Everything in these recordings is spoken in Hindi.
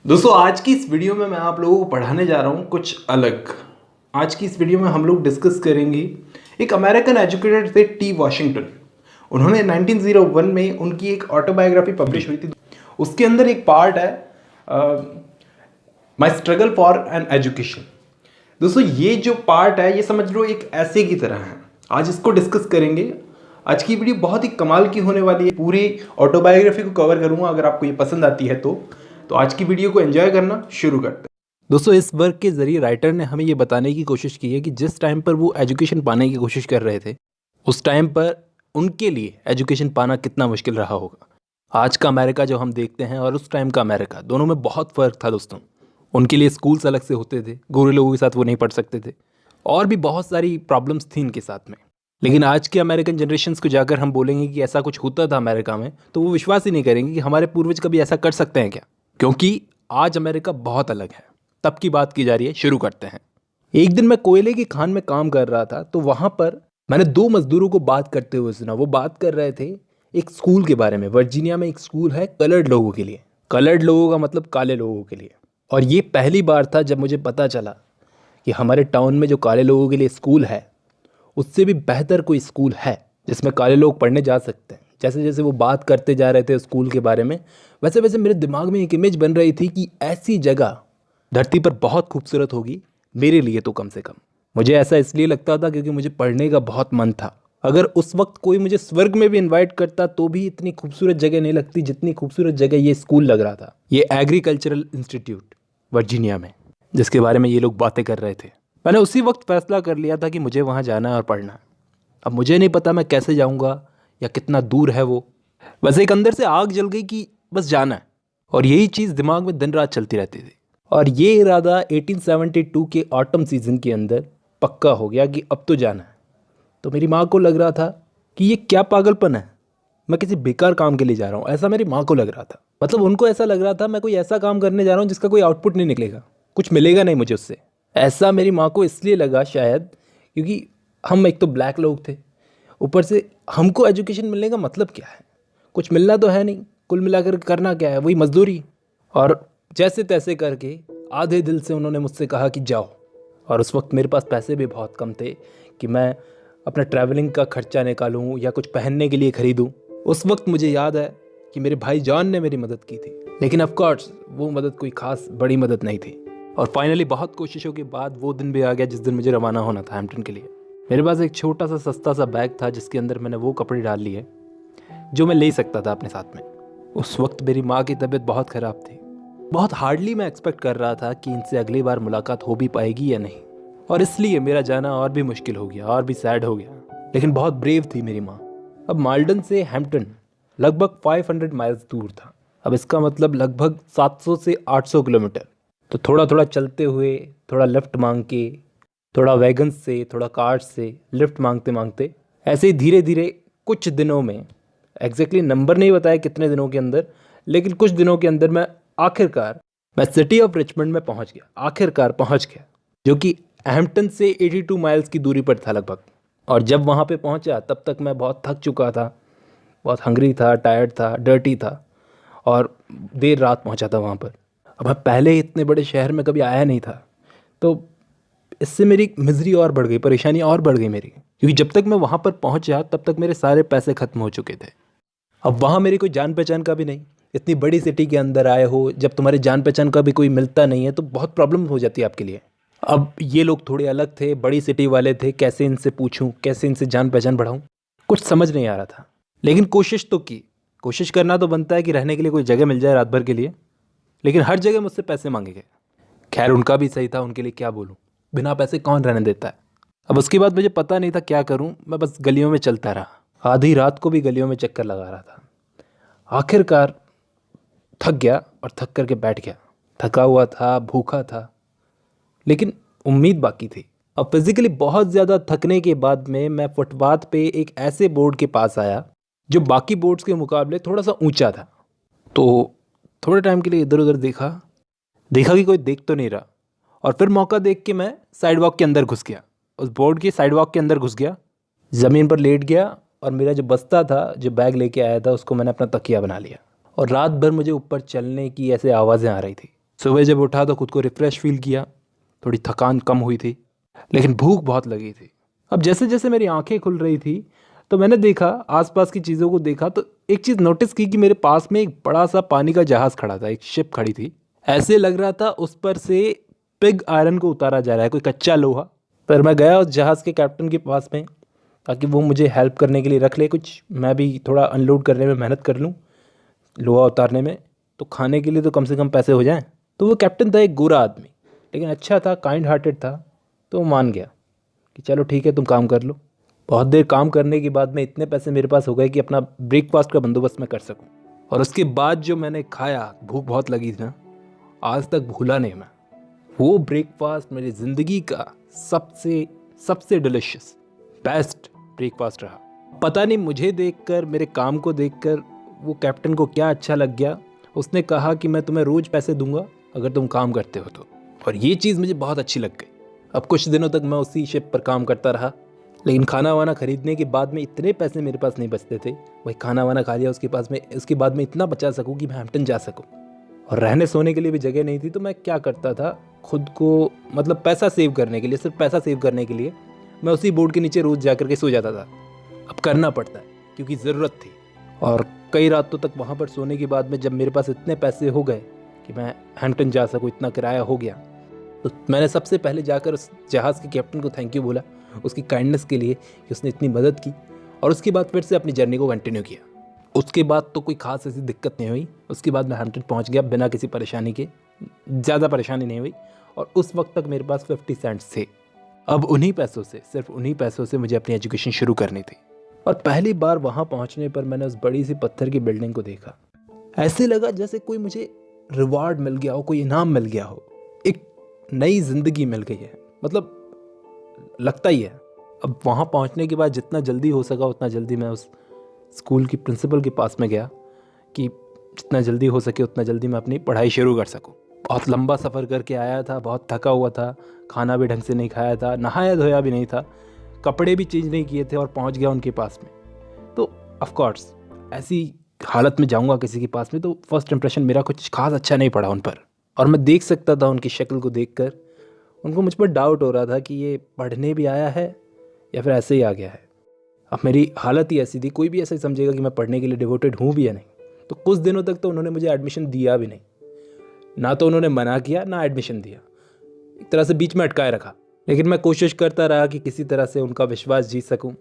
दोस्तों आज की इस वीडियो में मैं आप लोगों को पढ़ाने जा रहा हूँ कुछ अलग। आज की इस वीडियो में हम लोग डिस्कस करेंगे एक अमेरिकन एजुकेटर थे टी वॉशिंगटन। उन्होंने 1901 में उनकी एक ऑटोबायोग्राफी पब्लिश हुई थी। उसके अंदर एक पार्ट है माई स्ट्रगल फॉर एन एजुकेशन। दोस्तों ये जो पार्ट है ये समझ लो एक ऐसे की तरह है। आज इसको डिस्कस करेंगे। आज की वीडियो बहुत ही कमाल की होने वाली है। पूरी ऑटोबायोग्राफी को कवर करूंगा। अगर आपको ये पसंद आती है तो आज की वीडियो को एंजॉय करना शुरू करते हैं। दोस्तों इस वर्क के जरिए राइटर ने हमें ये बताने की कोशिश की है कि जिस टाइम पर वो एजुकेशन पाने की कोशिश कर रहे थे उस टाइम पर उनके लिए एजुकेशन पाना कितना मुश्किल रहा होगा। आज का अमेरिका जो हम देखते हैं और उस टाइम का अमेरिका, दोनों में बहुत फ़र्क था दोस्तों। उनके लिए स्कूल्स अलग से होते थे, गोरे लोगों के साथ वो नहीं पढ़ सकते थे, और भी बहुत सारी प्रॉब्लम्स थी इनके साथ में। लेकिन आज के अमेरिकन जनरेशन्स को जाकर हम बोलेंगे कि ऐसा कुछ होता था अमेरिका में, तो वो विश्वास ही नहीं करेंगे कि हमारे पूर्वज कभी ऐसा कर सकते हैं क्या। क्योंकि आज अमेरिका बहुत अलग है। तब की बात की जा रही है, शुरू करते हैं। एक दिन मैं कोयले की खान में काम कर रहा था, तो वहाँ पर मैंने दो मजदूरों को बात करते हुए सुना। वो बात कर रहे थे एक स्कूल के बारे में। वर्जीनिया में एक स्कूल है कलर्ड लोगों के लिए। कलर्ड लोगों का मतलब काले लोगों के लिए। और ये पहली बार था जब मुझे पता चला कि हमारे टाउन में जो काले लोगों के लिए स्कूल है उससे भी बेहतर कोई स्कूल है जिसमें काले लोग पढ़ने जा सकते हैं। जैसे जैसे वो बात करते जा रहे थे स्कूल के बारे में, वैसे वैसे मेरे दिमाग में एक इमेज बन रही थी कि ऐसी जगह धरती पर बहुत खूबसूरत होगी, मेरे लिए तो कम से कम। मुझे ऐसा इसलिए लगता था क्योंकि मुझे पढ़ने का बहुत मन था। अगर उस वक्त कोई मुझे स्वर्ग में भी इनवाइट करता तो भी इतनी खूबसूरत जगह नहीं लगती जितनी खूबसूरत जगह ये स्कूल लग रहा था। ये एग्रीकल्चरल इंस्टीट्यूट वर्जीनिया में, जिसके बारे में ये लोग बातें कर रहे थे। मैंने उसी वक्त फैसला कर लिया था कि मुझे वहाँ जाना है और पढ़ना है। अब मुझे नहीं पता मैं कैसे जाऊँगा या कितना दूर है वो। बस एक अंदर से आग जल गई कि बस जाना है, और यही चीज़ दिमाग में दिन रात चलती रहती थी। और ये इरादा 1872 के ऑटम सीजन के अंदर पक्का हो गया कि अब तो जाना है। तो मेरी माँ को लग रहा था कि ये क्या पागलपन है, मैं किसी बेकार काम के लिए जा रहा हूँ, ऐसा मेरी माँ को लग रहा था। मतलब उनको ऐसा लग रहा था मैं कोई ऐसा काम करने जा रहा हूँ जिसका कोई आउटपुट नहीं निकलेगा, कुछ मिलेगा नहीं मुझे उससे। ऐसा मेरी माँ को इसलिए लगा शायद क्योंकि हम एक तो ब्लैक लोग थे, ऊपर से हमको एजुकेशन मिलने का मतलब क्या है, कुछ मिलना तो है नहीं। कुल मिलाकर करना क्या है, वही मजदूरी। और जैसे तैसे करके आधे दिल से उन्होंने मुझसे कहा कि जाओ। और उस वक्त मेरे पास पैसे भी बहुत कम थे कि मैं अपना ट्रैवलिंग का खर्चा निकालूं या कुछ पहनने के लिए ख़रीदूं। उस वक्त मुझे याद है कि मेरे भाई जॉन ने मेरी मदद की थी, लेकिन ऑफ कोर्स वो मदद कोई खास बड़ी मदद नहीं थी। और फाइनली बहुत कोशिशों के बाद वो दिन भी आ गया जिस दिन मुझे रवाना होना था हैम्पटन के लिए। मेरे पास एक छोटा सा सस्ता सा बैग था जिसके अंदर मैंने वो कपड़े डाल लिए जो मैं ले सकता था अपने साथ में। उस वक्त मेरी माँ की तबीयत बहुत ख़राब थी। बहुत हार्डली मैं एक्सपेक्ट कर रहा था कि इनसे अगली बार मुलाकात हो भी पाएगी या नहीं, और इसलिए मेरा जाना और भी मुश्किल हो गया और भी सैड हो गया। लेकिन बहुत ब्रेव थी मेरी माँ। अब माल्डन से हैम्पटन लगभग 500 माइल्स दूर था। अब इसका मतलब लगभग 700 से 800 किलोमीटर। तो थोड़ा थोड़ा चलते हुए, थोड़ा लिफ्ट मांग के, थोड़ा वैगन से, थोड़ा कार से लिफ्ट मांगते मांगते, ऐसे ही धीरे धीरे कुछ दिनों में, एग्जैक्टली नंबर नहीं बताया कितने दिनों के अंदर, लेकिन कुछ दिनों के अंदर आखिरकार मैं सिटी ऑफ रिचमंड में पहुंच गया। आखिरकार पहुंच गया, जो कि हैम्पटन से 82 माइल्स की दूरी पर था लगभग। और जब वहां पे पहुंचा तब तक मैं बहुत थक चुका था, बहुत हंग्री था, टायर्ड था, डर्टी था, और देर रात पहुंचा था वहां पर। अब मैं पहले इतने बड़े शहर में कभी आया नहीं था, तो इससे मेरी मिजरी और बढ़ गई, परेशानी और बढ़ गई मेरी। क्योंकि जब तक मैं वहाँ पर पहुँचा तब तक मेरे सारे पैसे ख़त्म हो चुके थे। अब वहाँ मेरी कोई जान पहचान का भी नहीं। इतनी बड़ी सिटी के अंदर आए हो, जब तुम्हारे जान पहचान का भी कोई मिलता नहीं है तो बहुत प्रॉब्लम हो जाती है आपके लिए। अब ये लोग थोड़े अलग थे, बड़ी सिटी वाले थे। कैसे इनसे पूछूं, कैसे इनसे जान पहचान बढ़ाऊं, कुछ समझ नहीं आ रहा था। लेकिन कोशिश तो की। कोशिश करना तो बनता है कि रहने के लिए कोई जगह मिल जाए रात भर के लिए, लेकिन हर जगह मुझसे पैसे मांगे गए। खैर उनका भी सही था, उनके लिए क्या बोलूँ, बिना पैसे कौन रहने देता है। अब उसके बाद मुझे पता नहीं था क्या करूं। मैं बस गलियों में चलता रहा, आधी रात को भी गलियों में चक्कर लगा रहा था। आखिरकार थक गया और थक करके बैठ गया। थका हुआ था, भूखा था, लेकिन उम्मीद बाकी थी। अब फिजिकली बहुत ज़्यादा थकने के बाद में मैं फुटपाथ पे एक ऐसे बोर्ड के पास आया जो बाकी बोर्ड्स के मुकाबले थोड़ा सा ऊंचा था। तो थोड़े टाइम के लिए इधर उधर देखा देखा कि कोई देख तो नहीं रहा, और फिर मौका देख के मैं साइड वॉक के अंदर घुस गया। उस बोर्ड की साइड वॉक के अंदर घुस गया, ज़मीन पर लेट गया, और मेरा जो बस्ता था, जो बैग लेके आया था, उसको मैंने अपना तकिया बना लिया। और रात भर मुझे ऊपर चलने की ऐसे आवाज़ें आ रही थी। सुबह जब उठा तो खुद को रिफ़्रेश फील किया, थोड़ी थकान कम हुई थी, लेकिन भूख बहुत लगी थी। अब जैसे जैसे मेरी आंखें खुल रही थी तो मैंने देखा, आसपास की चीज़ों को देखा, तो एक चीज़ नोटिस की कि मेरे पास में एक बड़ा सा पानी का जहाज़ खड़ा था, एक शिप खड़ी थी। ऐसे लग रहा था उस पर से पिग आयरन को उतारा जा रहा है, कोई कच्चा लोहा। पर मैं गया उस जहाज़ के कैप्टन के पास में ताकि वो मुझे हेल्प करने के लिए रख ले कुछ, मैं भी थोड़ा अनलोड करने में मेहनत कर लूँ, लोहा उतारने में, तो खाने के लिए तो कम से कम पैसे हो जाएं। तो वो कैप्टन था एक गोरा आदमी, लेकिन अच्छा था, काइंड हार्टेड था। तो वो मान गया कि चलो ठीक है, तुम काम कर लो। बहुत देर काम करने के बाद में इतने पैसे मेरे पास हो गए कि अपना ब्रेकफास्ट का बंदोबस्त मैं कर सकूं। और उसके बाद जो मैंने खाया, भूख बहुत लगी थी ना, आज तक भूला नहीं मैं। वो ब्रेकफास्ट मेरी ज़िंदगी का सबसे सबसे डिलिशियस बेस्ट ब्रेकफास्ट रहा। पता नहीं मुझे देखकर, मेरे काम को देखकर वो कैप्टन को क्या अच्छा लग गया। उसने कहा कि मैं तुम्हें रोज़ पैसे दूंगा अगर तुम काम करते हो तो। और ये चीज़ मुझे बहुत अच्छी लग गई। अब कुछ दिनों तक मैं उसी शिप पर काम करता रहा, लेकिन खाना वाना खरीदने के बाद में इतने पैसे मेरे पास नहीं बचते थे। वही खाना वाना खा लिया, उसके बाद में इतना बचा सकूं कि मैं हैम्पटन जा सकूं। और रहने सोने के लिए भी जगह नहीं थी, तो मैं क्या करता था, खुद को मतलब पैसा सेव करने के लिए, सिर्फ पैसा सेव करने के लिए मैं उसी बोर्ड के नीचे रोज़ जा कर के सो जाता था। अब करना पड़ता है क्योंकि ज़रूरत थी। और कई रातों तक वहाँ पर सोने के बाद में जब मेरे पास इतने पैसे हो गए कि मैं हैम्पटन जा सकूँ, इतना किराया हो गया, तो मैंने सबसे पहले जाकर उस जहाज़ के कैप्टन को थैंक यू बोला उसकी काइंडनेस के लिए कि उसने इतनी मदद की। और उसके बाद फिर से अपनी जर्नी को कंटिन्यू किया। उसके बाद तो कोई ख़ास ऐसी दिक्कत नहीं हुई। उसके बाद मैं हैम्पटन पहुंच गया बिना किसी परेशानी के, ज़्यादा परेशानी नहीं हुई। और उस वक्त तक मेरे पास 50 सेंट्स थे। अब उन्हीं पैसों से, सिर्फ उन्हीं पैसों से मुझे अपनी एजुकेशन शुरू करनी थी। और पहली बार वहाँ पहुँचने पर मैंने उस बड़ी सी पत्थर की बिल्डिंग को देखा। ऐसे लगा जैसे कोई मुझे रिवार्ड मिल गया हो, कोई इनाम मिल गया हो, एक नई ज़िंदगी मिल गई है, मतलब लगता ही है। अब वहाँ पहुँचने के बाद जितना जल्दी हो सका उतना जल्दी मैं उस स्कूल की प्रिंसिपल के पास में गया कि जितना जल्दी हो सके उतना जल्दी मैं अपनी पढ़ाई शुरू कर सकूँ। बहुत लंबा सफ़र करके आया था, बहुत थका हुआ था, खाना भी ढंग से नहीं खाया था, नहाया धोया भी नहीं था, कपड़े भी चेंज नहीं किए थे, और पहुँच गया उनके पास में। तो ऑफ कोर्स ऐसी हालत में जाऊँगा किसी के पास में तो फर्स्ट इंप्रेशन मेरा कुछ खास अच्छा नहीं पड़ा उन पर। और मैं देख सकता था उनकी शक्ल को देखकर, उनको मुझ पर डाउट हो रहा था कि ये पढ़ने भी आया है या फिर ऐसे ही आ गया है। अब मेरी हालत ही ऐसी थी, कोई भी ऐसा ही समझेगा कि मैं पढ़ने के लिए डिवोटेड हूँ भी या नहीं। तो कुछ दिनों तक तो उन्होंने मुझे एडमिशन दिया भी नहीं, ना तो उन्होंने मना किया ना एडमिशन दिया, एक तरह से बीच में अटकाए रखा। लेकिन मैं कोशिश करता रहा कि किसी तरह से उनका विश्वास जीत सकूं,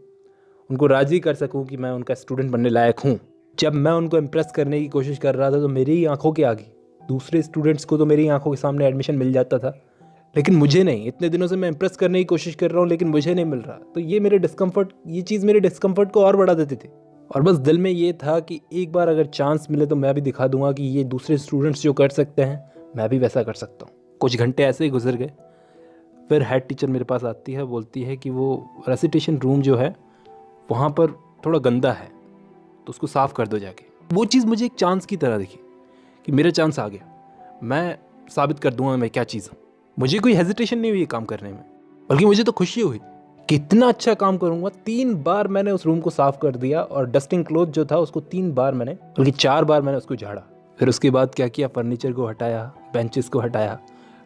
उनको राज़ी कर सकूं कि मैं उनका स्टूडेंट बनने लायक हूं। जब मैं उनको इम्प्रेस करने की कोशिश कर रहा था तो मेरी ही आंखों के आगे दूसरे स्टूडेंट्स को तो मेरी आंखों के सामने एडमिशन मिल जाता था, लेकिन मुझे नहीं। इतने दिनों से मैं इम्प्रेस करने की कोशिश कर रहा हूँ लेकिन मुझे नहीं मिल रहा। तो ये चीज़ मेरे डिस्कम्फर्ट को और बढ़ा देती थी। और बस दिल में ये था कि एक बार अगर चांस मिले तो मैं भी दिखा दूंगा कि ये दूसरे स्टूडेंट्स जो कर सकते हैं मैं भी वैसा कर सकता हूँ। कुछ घंटे ऐसे ही गुजर गए। फिर हेड टीचर मेरे पास आती है, बोलती है कि वो रेसिटेशन रूम जो है वहाँ पर थोड़ा गंदा है तो उसको साफ़ कर दो जाके। वो चीज़ मुझे एक चांस की तरह दिखी कि मेरा चांस आ गया, मैं साबित कर दूंगा मैं क्या चीज़ हूँ। मुझे कोई हेजिटेशन नहीं हुई काम करने में, बल्कि मुझे तो खुशी हुई, कितना अच्छा काम करूँगा। 3 बार मैंने उस रूम को साफ़ कर दिया और डस्टिंग क्लॉथ जो था उसको 3 बार मैंने, बल्कि 4 बार मैंने उसको झाड़ा। फिर उसके बाद क्या किया, फर्नीचर को हटाया, बेंचेस को हटाया,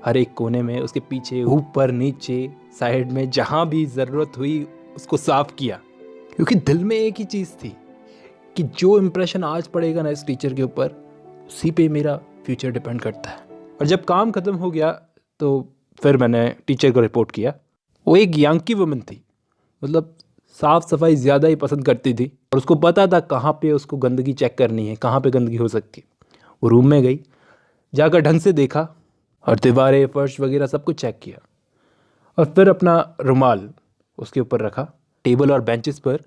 हर एक कोने में, उसके पीछे, ऊपर, नीचे, साइड में, जहाँ भी ज़रूरत हुई उसको साफ़ किया। क्योंकि दिल में एक ही चीज़ थी कि जो इम्प्रेशन आज पड़ेगा ना इस टीचर के ऊपर, उसी पे मेरा फ्यूचर डिपेंड करता है। और जब काम ख़त्म हो गया तो फिर मैंने टीचर को रिपोर्ट किया। वो एक यांकी वुमन थी, मतलब साफ़ सफाई ज़्यादा ही पसंद करती थी और उसको पता था कहाँ पे उसको गंदगी चेक करनी है, कहाँ पे गंदगी हो सकती है। वो रूम में गई, जाकर ढंग से देखा और दीवारें, फर्श वगैरह सब कुछ चेक किया, और फिर अपना रुमाल उसके ऊपर रखा टेबल और बेंचेस पर,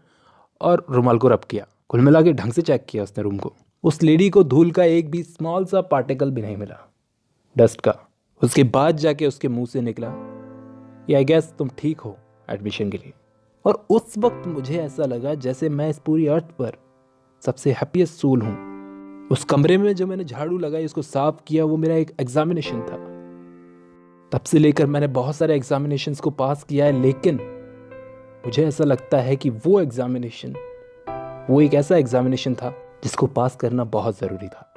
और रुमाल को रब किया। कुल मिला के ढंग से चेक किया उसने रूम को। उस लेडी को धूल का एक भी स्मॉल सा पार्टिकल भी नहीं मिला, डस्ट का। उसके बाद जाके उसके मुंह से निकला कि आई गेस तुम ठीक हो एडमिशन के लिए। और उस वक्त मुझे ऐसा लगा जैसे मैं इस पूरी अर्थ पर सबसे हैप्पीएस्ट सोल हूँ। उस कमरे में जो मैंने झाड़ू लगाई, उसको साफ किया, वो मेरा एक एग्जामिनेशन था। तब से लेकर मैंने बहुत सारे एग्जामिनेशंस को पास किया है, लेकिन मुझे ऐसा लगता है कि वो एग्जामिनेशन, वो एक ऐसा एग्जामिनेशन था जिसको पास करना बहुत ज़रूरी था।